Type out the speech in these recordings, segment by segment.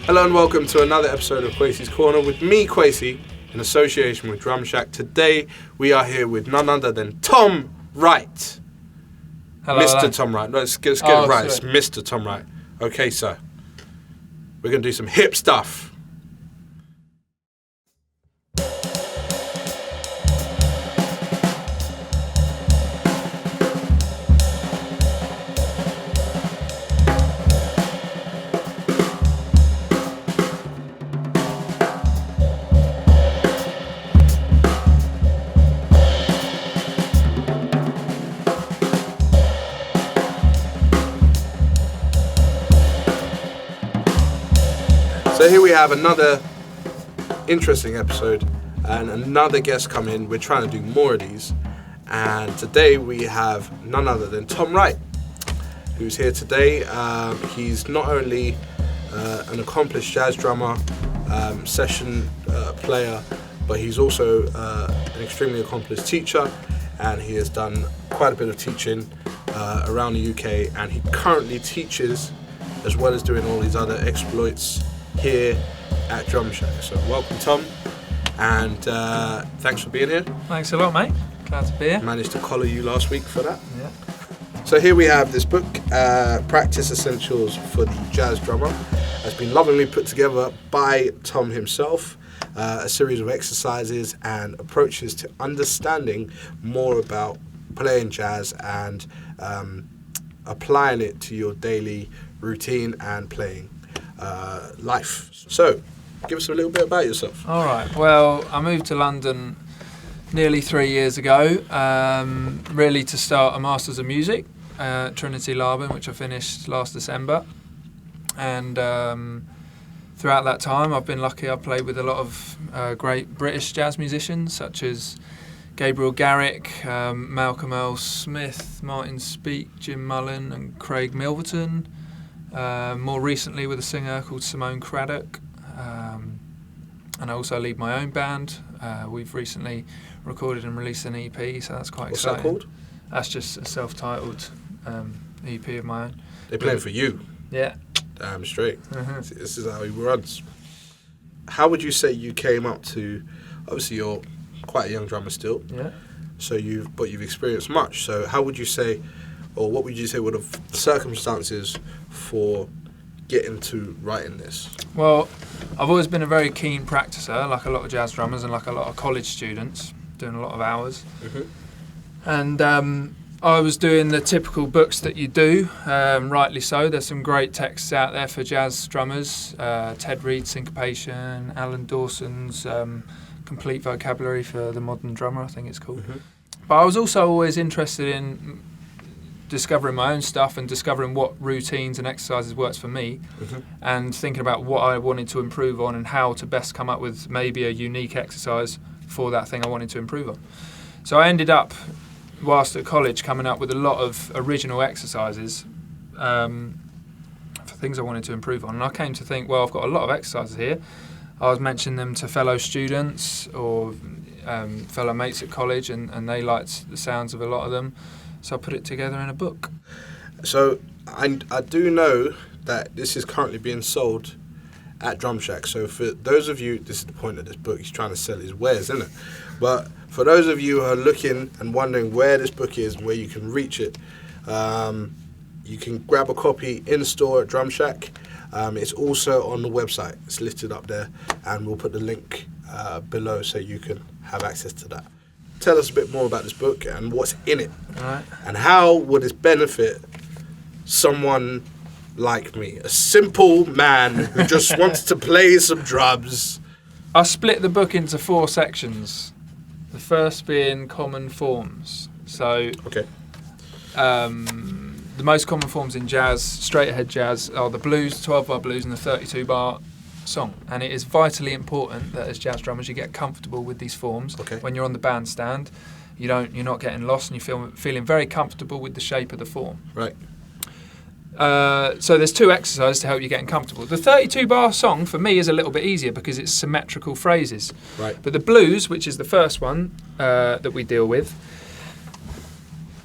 Hello and welcome to another episode of Kwesi's Corner with me, Kwesi, in association with Drumshack. Today we are here with none other than Tom Wright. Hello, Mr. Tom Wright. Let's get it right. Sorry. It's Mr. Tom Wright. Okay, sir. We're going to do some hip stuff. So here we have another interesting episode and another guest come in. We're trying to do more of these, and today we have none other than Tom Wright, who's here today. He's not only an accomplished jazz drummer, session player, but he's also an extremely accomplished teacher, and he has done quite a bit of teaching around the UK, and he currently teaches as well as doing all these other exploits here at Drumshack. So welcome, Tom, and thanks for being here. Thanks a lot, mate. Glad to be here. Managed to collar you last week for that. Yeah. So here we have this book, Practice Essentials for the Jazz Drummer. It's been lovingly put together by Tom himself, a series of exercises and approaches to understanding more about playing jazz and applying it to your daily routine and playing life. So, give us a little bit about yourself. All right. Well, I moved to London nearly 3 years ago, really to start a Masters of Music at Trinity Laban, which I finished last December. And throughout that time, I've been lucky. I've played with a lot of great British jazz musicians, such as Gabriel Garrick, Malcolm L. Smith, Martin Speake, Jim Mullen, and Craig Milverton. More recently with a singer called Simone Craddock, and I also lead my own band. We've recently recorded and released an EP, so that's quite exciting. What's that called? That's just a self-titled EP of my own. They're playing for you. Yeah. Damn straight. This is how he runs. How would you say you came up to, obviously you're quite a young drummer still, yeah. So you've experienced much, so how would you say, or what would you say were the circumstances for getting to writing this? Well, I've always been a very keen practicer, like a lot of jazz drummers and like a lot of college students, doing a lot of hours. Mm-hmm. And I was doing the typical books that you do, rightly so. There's some great texts out there for jazz drummers. Ted Reed's Syncopation, Alan Dawson's Complete Vocabulary for the Modern Drummer, I think it's called. Mm-hmm. But I was also always interested in discovering my own stuff and discovering what routines and exercises works for me, mm-hmm. and thinking about what I wanted to improve on and how to best come up with maybe a unique exercise for that thing I wanted to improve on. So I ended up, whilst at college, coming up with a lot of original exercises for things I wanted to improve on. And I came to think, well, I've got a lot of exercises here. I was mentioning them to fellow students or fellow mates at college, and they liked the sounds of a lot of them. So I put it together in a book. So I do know that this is currently being sold at Drumshack. So for those of you, this is the point of this book, he's trying to sell his wares, isn't it? But for those of you who are looking and wondering where this book is and where you can reach it, you can grab a copy in store at Drumshack. It's also on the website. It's listed up there, and we'll put the link below so you can have access to that. Tell us a bit more about this book and what's in it. All right. And how would this benefit someone like me, a simple man who just wants to play some drums? I split the book into 4 sections. The first being common forms. So, okay. The most common forms in jazz, straight ahead jazz, are the blues, 12-bar blues, and the 32-bar song. And it is vitally important that as jazz drummers you get comfortable with these forms. Okay. When you're on the bandstand, you're not getting lost, and you're feeling very comfortable with the shape of the form. Right. So there's 2 exercises to help you getting comfortable. The 32-bar song for me is a little bit easier because it's symmetrical phrases. Right. But the blues, which is the first one that we deal with,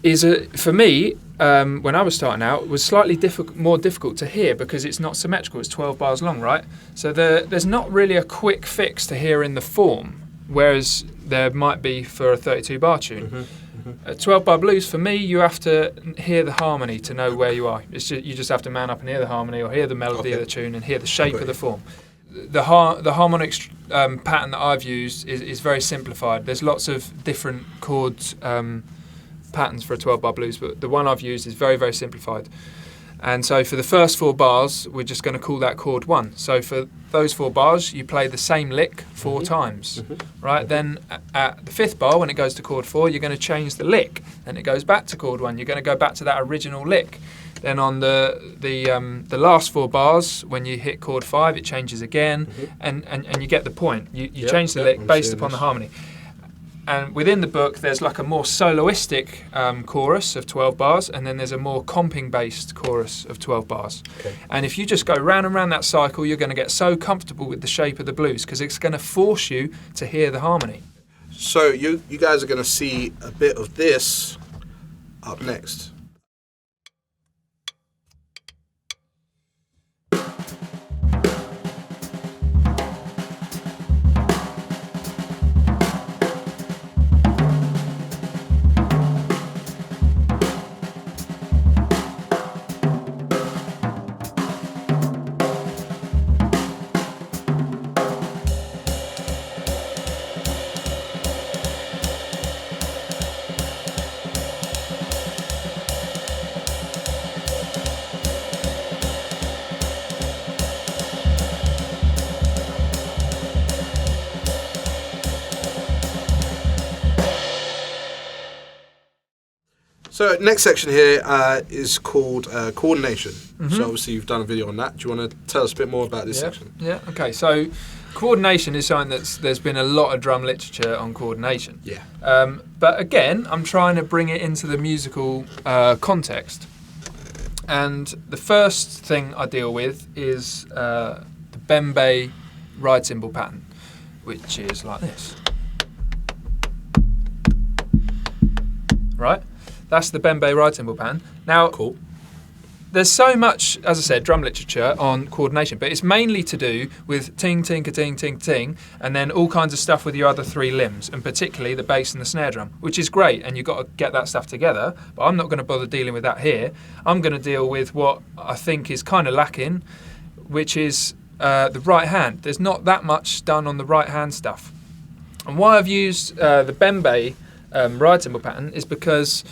is for me when I was starting out, was slightly more difficult to hear because it's not symmetrical. It's 12 bars long, right? So there's not really a quick fix to hearing the form, whereas there might be for a 32-bar tune. A 12-bar blues, for me, you have to hear the harmony to know where you are. You just have to man up and hear the harmony or hear the melody of the tune and hear the shape of the form. The harmonic pattern that I've used is very simplified. There's lots of different chords patterns for a 12-bar blues, but the one I've used is very, very simplified. And so for the first 4 bars, we're just going to call that chord 1. So for those 4 bars, you play the same lick 4 times, right? Then at the 5th bar, when it goes to chord 4, you're going to change the lick, and it goes back to chord 1. You're going to go back to that original lick. Then on the last 4 bars, when you hit chord 5, it changes again, and you get the point. You change the lick based upon the harmony. And within the book, there's like a more soloistic chorus of 12 bars, and then there's a more comping-based chorus of 12 bars. Okay. And if you just go round and round that cycle, you're going to get so comfortable with the shape of the blues because it's going to force you to hear the harmony. So you guys are going to see a bit of this up next. So next section here is called coordination. So obviously you've done a video on that. Do you want to tell us a bit more about this section? Yeah, okay. So coordination is something there's been a lot of drum literature on coordination. Yeah. But again, I'm trying to bring it into the musical context. And the first thing I deal with is the bembe ride cymbal pattern, which is like this. Right? That's the bembe ride cymbal pattern. Now, cool. There's so much, as I said, drum literature on coordination, but it's mainly to do with ting, ting, ting, ting, ting, and then all kinds of stuff with your other 3 limbs, and particularly the bass and the snare drum, which is great, and you've got to get that stuff together, but I'm not going to bother dealing with that here. I'm going to deal with what I think is kind of lacking, which is the right hand. There's not that much done on the right hand stuff. And why I've used the bembe ride cymbal pattern is because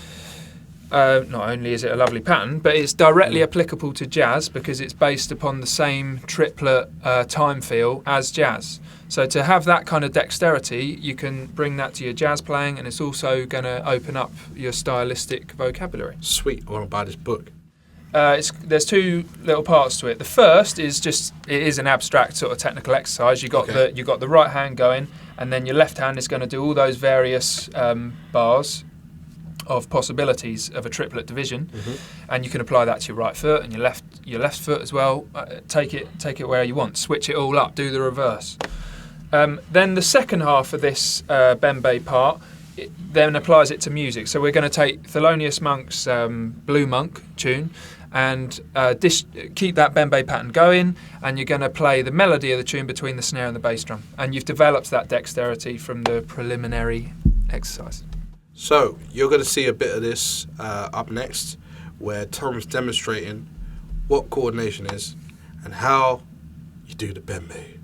not only is it a lovely pattern, but it's directly applicable to jazz because it's based upon the same triplet time feel as jazz. So to have that kind of dexterity, you can bring that to your jazz playing, and it's also going to open up your stylistic vocabulary. Sweet. I want to buy this book. There's 2 little parts to it. The first is it is an abstract sort of technical exercise. You got the right hand going, and then your left hand is going to do all those various bars of possibilities of a triplet division, and you can apply that to your right foot and your left foot as well. Take it where you want. Switch it all up. Do the reverse. Then the second half of this bembe part then applies it to music. So we're going to take Thelonious Monk's Blue Monk tune and keep that bembe pattern going, and you're going to play the melody of the tune between the snare and the bass drum, and you've developed that dexterity from the preliminary exercise. So you're going to see a bit of this up next, where Tom's demonstrating what coordination is and how you do the bembe.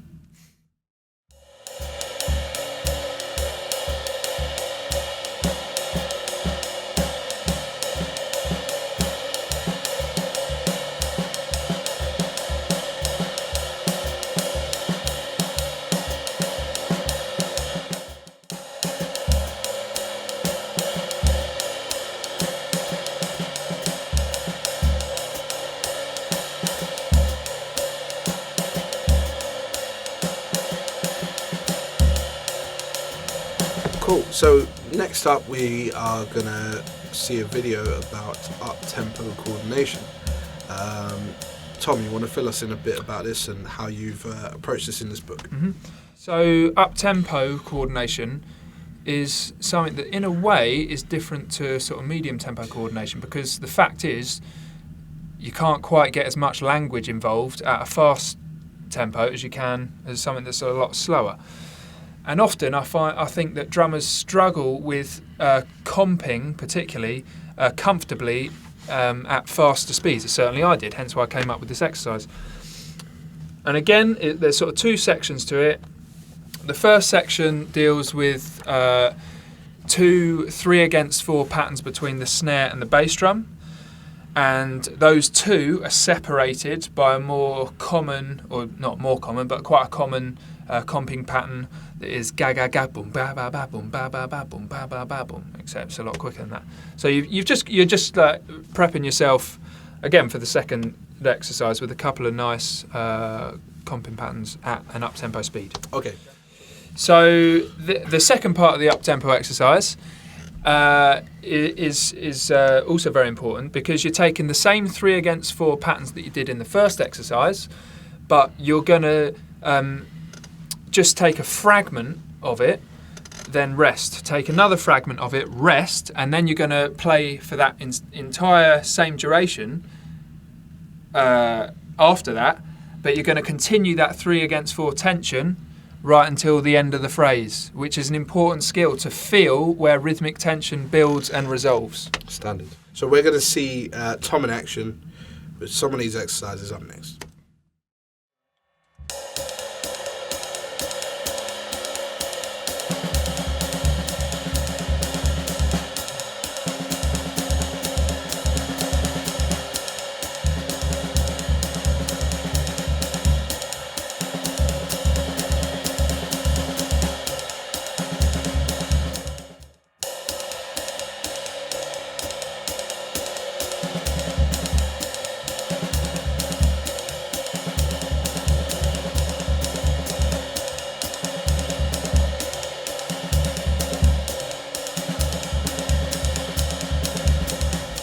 Cool. So next up we are going to see a video about up-tempo coordination. Tom, you want to fill us in a bit about this and how you've approached this in this book? So up-tempo coordination is something that, in a way, is different to sort of medium tempo coordination, because the fact is, you can't quite get as much language involved at a fast tempo as you can as something that's a lot slower. And often I think that drummers struggle with comping, particularly comfortably at faster speeds. Certainly I did, hence why I came up with this exercise. And again, there's sort of two sections to it. The first section deals with 2 3/4 patterns between the snare and the bass drum. And those two are separated by a more common, or not more common, but quite a common comping pattern that is ga ga ga boom ba ba ba boom ba ba ba boom ba ba ba boom, except it's a lot quicker than that. So you're just prepping yourself again for the second exercise with a couple of nice comping patterns at an up-tempo speed. Okay. So the second part of the up-tempo exercise is also very important, because you're taking the same 3/4 patterns that you did in the first exercise, but you're going to just take a fragment of it, then rest. Take another fragment of it, rest, and then you're going to play for that entire same duration after that, but you're going to continue that 3/4 tension right until the end of the phrase, which is an important skill to feel where rhythmic tension builds and resolves. Standard. So we're going to see Tom in action with some of these exercises up next.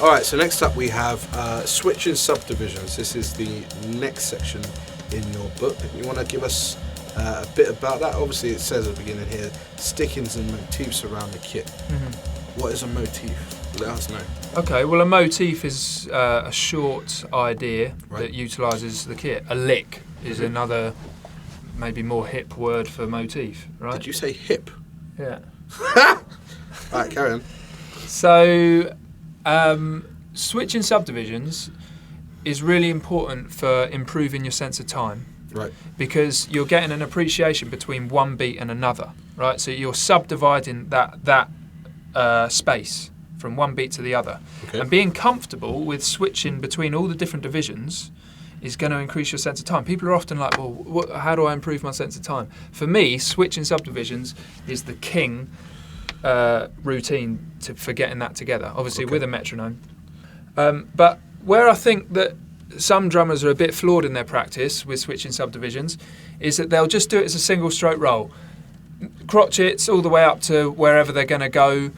Alright, so next up we have switching subdivisions. This is the next section in your book. You want to give us a bit about that? Obviously it says at the beginning here, stickings and motifs around the kit. Mm-hmm. What is a motif? Let us know. Okay, well a motif is a short idea that utilises the kit. A lick is another, maybe more hip word for motif, right? Did you say hip? Yeah. Alright, carry on. So switching subdivisions is really important for improving your sense of time. Right. Because you're getting an appreciation between one beat and another, right? So you're subdividing that space from one beat to the other. Okay. And being comfortable with switching between all the different divisions is going to increase your sense of time. People are often like, well, how do I improve my sense of time? For me, switching subdivisions is the king routine for getting that together, obviously with a metronome. But where I think that some drummers are a bit flawed in their practice with switching subdivisions is that they'll just do it as a single stroke roll. Crotchets all the way up to wherever they're going to go,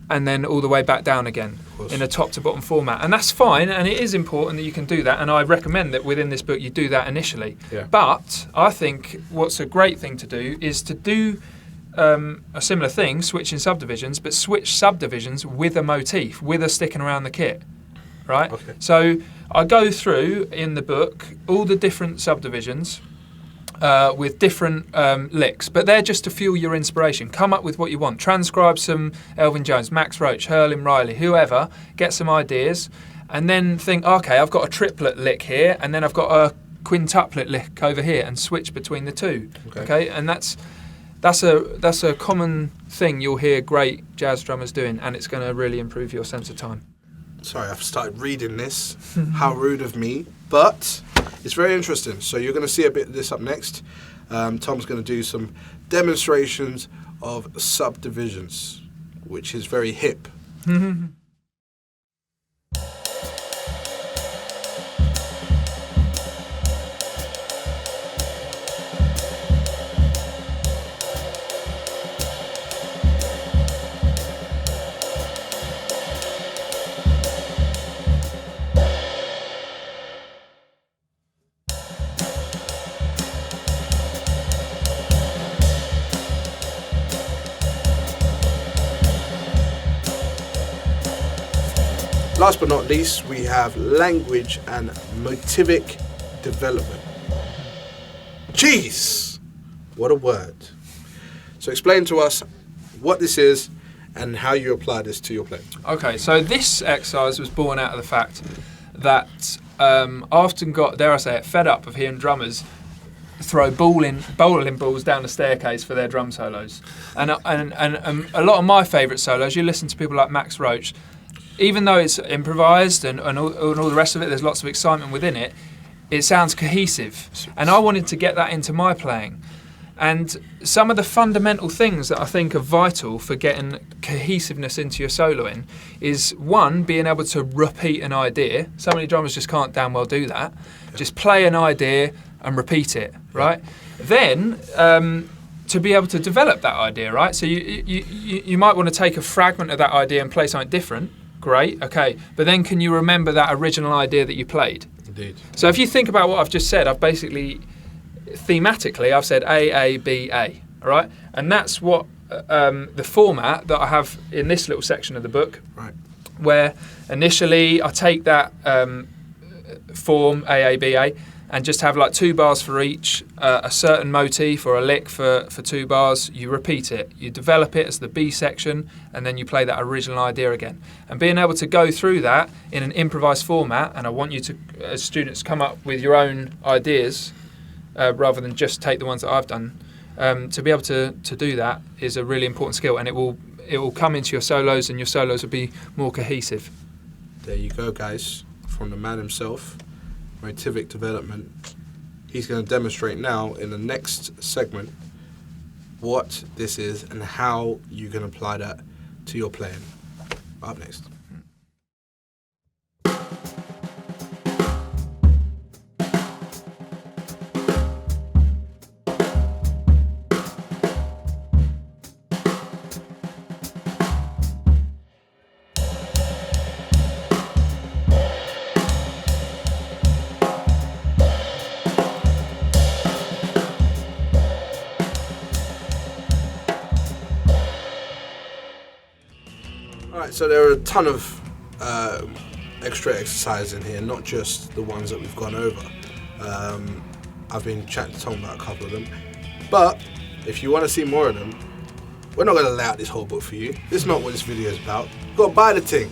and then all the way back down again in a top to bottom format. And that's fine, and it is important that you can do that, and I recommend that within this book you do that initially. Yeah. But I think what's a great thing to do is to do a similar thing, switching subdivisions, but switch subdivisions with a motif, with a sticking around the kit, right? Okay. So I go through in the book all the different subdivisions with different licks, but they're just to fuel your inspiration. Come up with what you want. Transcribe some Elvin Jones, Max Roach, Hurlin Riley, whoever, get some ideas, and then think, okay, I've got a triplet lick here, and then I've got a quintuplet lick over here, and switch between the two. Okay? And that's a common thing you'll hear great jazz drummers doing, and it's going to really improve your sense of time. Sorry, I've started reading this. How rude of me. But it's very interesting. So you're going to see a bit of this up next. Tom's going to do some demonstrations of subdivisions, which is very hip. last but not least, we have language and motivic development. Jeez, what a word. So explain to us what this is and how you apply this to your playing. Okay, so this exercise was born out of the fact that I often got, dare I say it, fed up of hearing drummers throw bowling balls down the staircase for their drum solos. And a lot of my favourite solos, you listen to people like Max Roach, even though it's improvised and all the rest of it, there's lots of excitement within it, it sounds cohesive. And I wanted to get that into my playing. And some of the fundamental things that I think are vital for getting cohesiveness into your soloing is, one, being able to repeat an idea. So many drummers just can't damn well do that. Yeah. Just play an idea and repeat it, right? Yeah. Then to be able to develop that idea, right? So you might want to take a fragment of that idea and play something different. Great, okay. But then can you remember that original idea that you played? Indeed. So if you think about what I've just said, I've basically... thematically, I've said A, B, A, all right? And that's what the format that I have in this little section of the book, right? Where initially I take that form, A, B, A, and just have like 2 bars for each, a certain motif or a lick for 2 bars. You repeat it, you develop it as the B section, and then you play that original idea again. And being able to go through that in an improvised format, and I want you to, as students, come up with your own ideas, rather than just take the ones that I've done. To be able to do that is a really important skill, and it will come into your solos, and your solos will be more cohesive. There you go, guys. From the man himself, motivic development. He's going to demonstrate now in the next segment what this is and how you can apply that to your playing. Up next. So there are a ton of extra exercises in here, not just the ones that we've gone over. I've been chatting to Tom about a couple of them. But if you want to see more of them, we're not going to lay out this whole book for you. This is not what this video is about. You've got to buy the thing.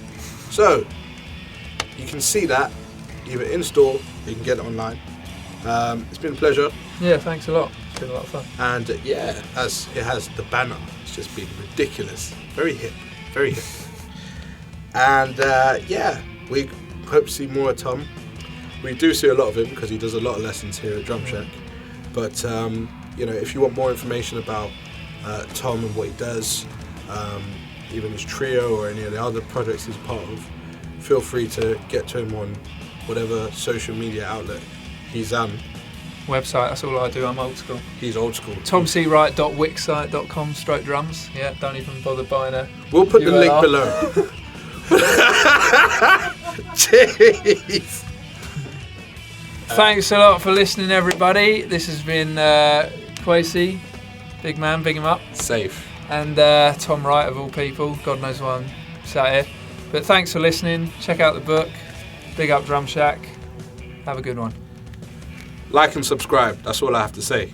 So you can see that either in store, you can get it online. It's been a pleasure. Yeah, thanks a lot. It's been a lot of fun. And yeah, as it has the banner, it's just been ridiculous. Very hip, very hip. And yeah, we hope to see more of Tom. We do see a lot of him because he does a lot of lessons here at Drumshack. But you know, if you want more information about Tom and what he does, even his trio or any of the other projects he's part of, feel free to get to him on whatever social media outlet he's on. Website, that's all I do, I'm old school. He's old school. tomcwright.wixsite.com/drums. Yeah, don't even bother buying a We'll put the link below. Jeez. Thanks a lot for listening, everybody. This has been Kwesi, big man, big him up. Safe. And Tom Wright, of all people. God knows why I'm sat here. But thanks for listening. Check out the book. Big up Drumshack. Have a good one. Like and subscribe. That's all I have to say.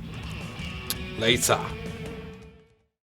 Later.